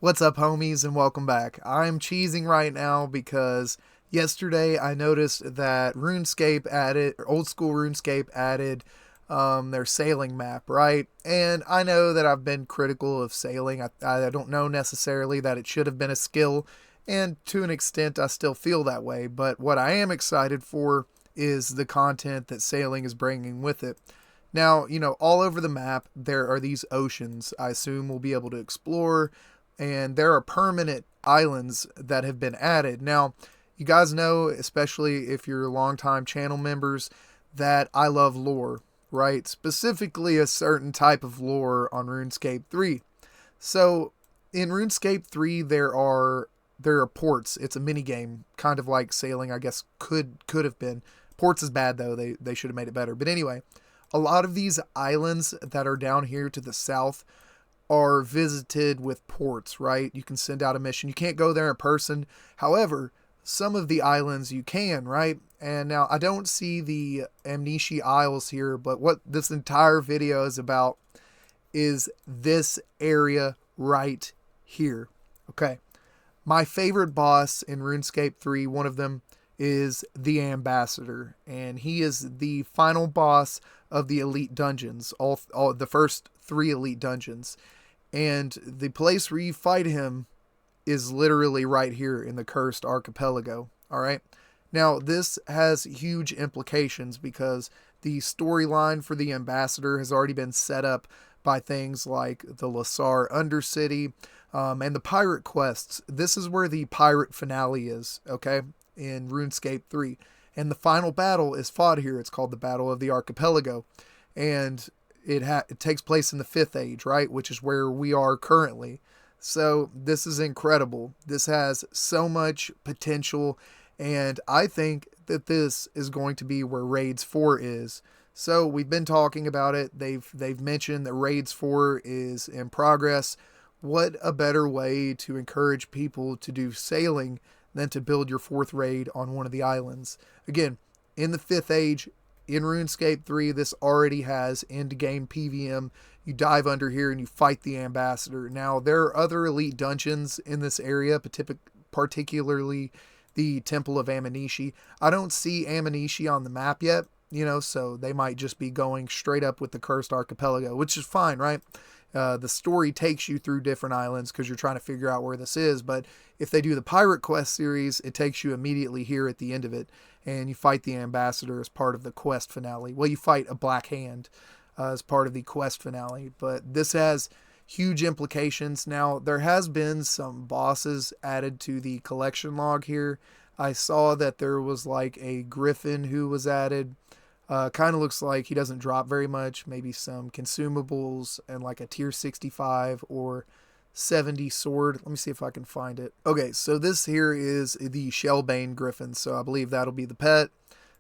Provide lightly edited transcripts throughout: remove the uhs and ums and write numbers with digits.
What's up, homies, and welcome back. I'm cheesing right now because yesterday I noticed that RuneScape added, or old school RuneScape added their sailing map, right? And I know that I've been critical of sailing. I don't know necessarily that it should have been a skill, and to an extent I still feel that way. But what I am excited for is the content that sailing is bringing with it. Now, all over the map, there are these oceans I assume we'll be able to explore, and there are permanent islands that have been added. Now, you guys know, especially if you're longtime channel members, that I love lore, right? Specifically, a certain type of lore on RuneScape 3. So, in RuneScape 3, there are ports. It's a mini game, kind of like sailing, I guess could have been. Ports is bad though. They should have made it better. But anyway, a lot of these islands that are down here to the south are visited with ports, right? You can send out a mission. You can't go there in person. However, some of the islands you can, right? And now I don't see the Amnesia Isles here, but what this entire video is about is this area right here. Okay. My favorite boss in RuneScape 3, one of them is the Ambassador, and he is the final boss of the Elite Dungeons, all the first 3 Elite Dungeons. And the place where you fight him is literally right here in the Cursed Archipelago. All right. Now, this has huge implications because the storyline for the Ambassador has already been set up by things like the Lasar Undercity and the Pirate quests. This is where the Pirate finale is, okay, in RuneScape 3. And the final battle is fought here. It's called the Battle of the Archipelago. And it takes place in the 5th Age, right? Which is where we are currently. So this is incredible. This has so much potential, and I think that this is going to be where Raids 4 is. So we've been talking about it. They've mentioned that Raids 4 is in progress. What a better way to encourage people to do sailing than to build your 4th raid on one of the islands. Again, in the 5th Age, in RuneScape 3, this already has end-game PVM. You dive under here and you fight the Ambassador. Now, there are other elite dungeons in this area, particularly the Temple of Amnesia. I don't see Amnesia on the map yet, so they might just be going straight up with the Cursed Archipelago, which is fine, right? The story takes you through different islands because you're trying to figure out where this is. But if they do the Pirate Quest series, it takes you immediately here at the end of it. And you fight the Ambassador as part of the quest finale. Well, you fight a Black Hand as part of the quest finale. But this has huge implications. Now, there has been some bosses added to the collection log here. I saw that there was like a Griffin who was added. Kind of looks like he doesn't drop very much. Maybe some consumables and like a tier 65 or 70 sword. Let me see if I can find it. Okay, so this here is the Shellbane Griffin. So I believe that'll be the pet.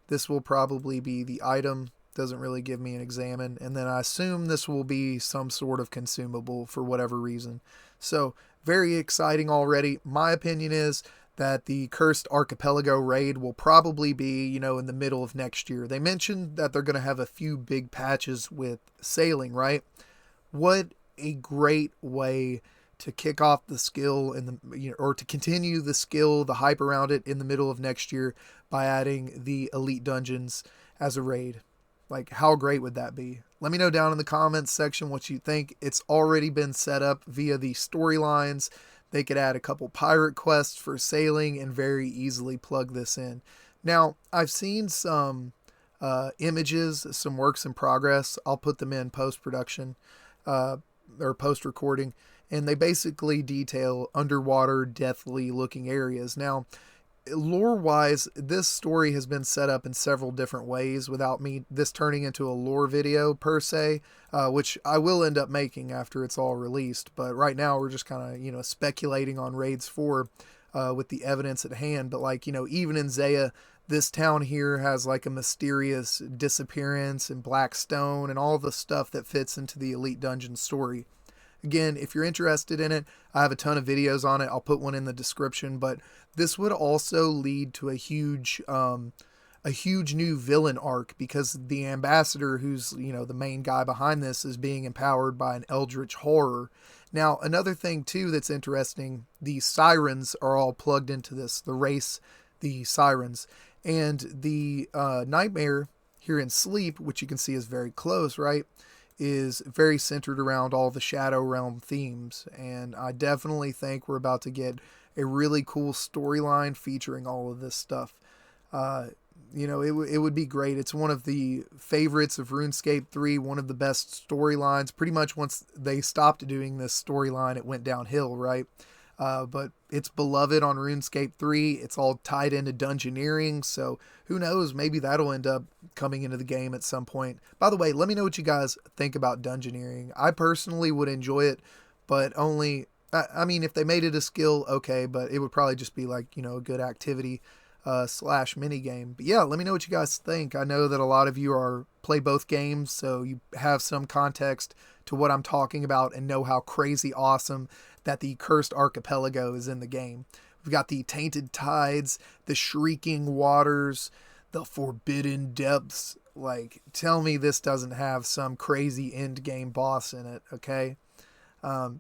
This will probably be the item. Doesn't really give me an examine. And then I assume this will be some sort of consumable for whatever reason. So very exciting already. My opinion is that the Cursed Archipelago raid will probably be, in the middle of next year. They mentioned that they're going to have a few big patches with sailing, right? What a great way to kick off the skill or to continue the skill, the hype around it in the middle of next year by adding the Elite Dungeons as a raid. Like, how great would that be? Let me know down in the comments section what you think. It's already been set up via the storylines. They could add a couple pirate quests for sailing and very easily plug this in. Now, I've seen some images, some works in progress. I'll put them in post-production or post-recording. And they basically detail underwater, deathly looking areas. Now, lore-wise, this story has been set up in several different ways without this turning into a lore video per se, which I will end up making after it's all released. But right now we're just kind of, speculating on Raids 4 with the evidence at hand. But even in Zaya, this town here has like a mysterious disappearance and black stone and all the stuff that fits into the Elite Dungeon story. Again, if you're interested in it, I have a ton of videos on it. I'll put one in the description, but this would also lead to a huge new villain arc because the Ambassador, who's, the main guy behind this, is being empowered by an Eldritch Horror. Now, another thing too that's interesting, the sirens are all plugged into this, the race, the sirens. And the nightmare here in Sleep, which you can see is very close, right, is very centered around all the Shadow Realm themes. And I definitely think we're about to get a really cool storyline featuring all of this stuff. Uh, it would be great. It's one of the favorites of RuneScape 3, one of the best storylines. Pretty much once they stopped doing this storyline, it went downhill, right? But it's beloved on RuneScape 3. It's all tied into dungeoneering, so who knows? Maybe that'll end up coming into the game at some point. By the way, let me know what you guys think about dungeoneering. I personally would enjoy it, but only... I mean, if they made it a skill, okay, but it would probably just be like, a good activity slash mini game. But yeah, let me know what you guys think. I know that a lot of you play both games, so you have some context to what I'm talking about and know how crazy awesome that the Cursed Archipelago is in the game. We've got the Tainted Tides, the Shrieking Waters, the Forbidden Depths. Like, tell me this doesn't have some crazy end game boss in it, okay?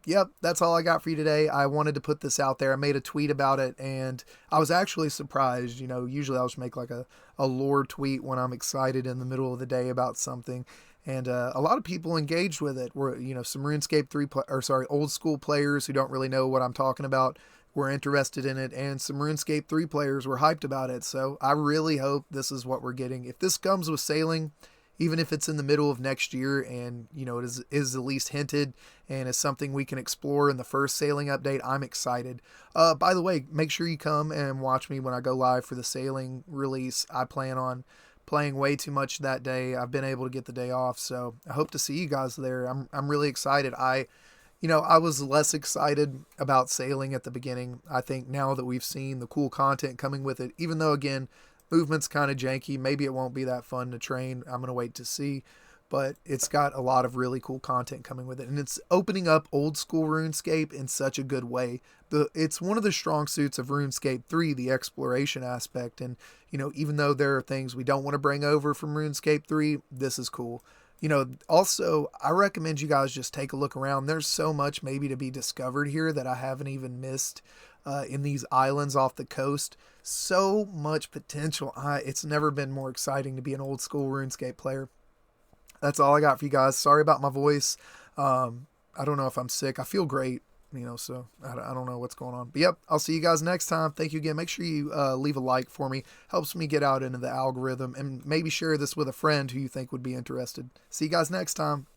Yep, that's all I got for you today. I wanted to put this out there. I made a tweet about it, and I was actually surprised. Usually I'll just make like a lore tweet when I'm excited in the middle of the day about something. And a lot of people engaged with it. Were some RuneScape 3 old school players who don't really know what I'm talking about were interested in it, and some RuneScape 3 players were hyped about it. So I really hope this is what we're getting. If this comes with sailing, even if it's in the middle of next year and, it is at least hinted and is something we can explore in the first sailing update, I'm excited. By the way, make sure you come and watch me when I go live for the sailing release. I plan on playing way too much that day. I've been able to get the day off, so I hope to see you guys there. I'm really excited. I was less excited about sailing at the beginning. I think now that we've seen the cool content coming with it, even though, again, movement's kind of janky, maybe it won't be that fun to train. I'm going to wait to see. But it's got a lot of really cool content coming with it. And it's opening up old school RuneScape in such a good way. It's one of the strong suits of RuneScape 3, the exploration aspect. And, even though there are things we don't want to bring over from RuneScape 3, this is cool. Also, I recommend you guys just take a look around. There's so much maybe to be discovered here that I haven't even missed in these islands off the coast. So much potential. It's never been more exciting to be an old school RuneScape player. That's all I got for you guys. Sorry about my voice. I don't know if I'm sick. I feel great, so I don't know what's going on. But yep, I'll see you guys next time. Thank you again. Make sure you leave a like for me. Helps me get out into the algorithm, and maybe share this with a friend who you think would be interested. See you guys next time.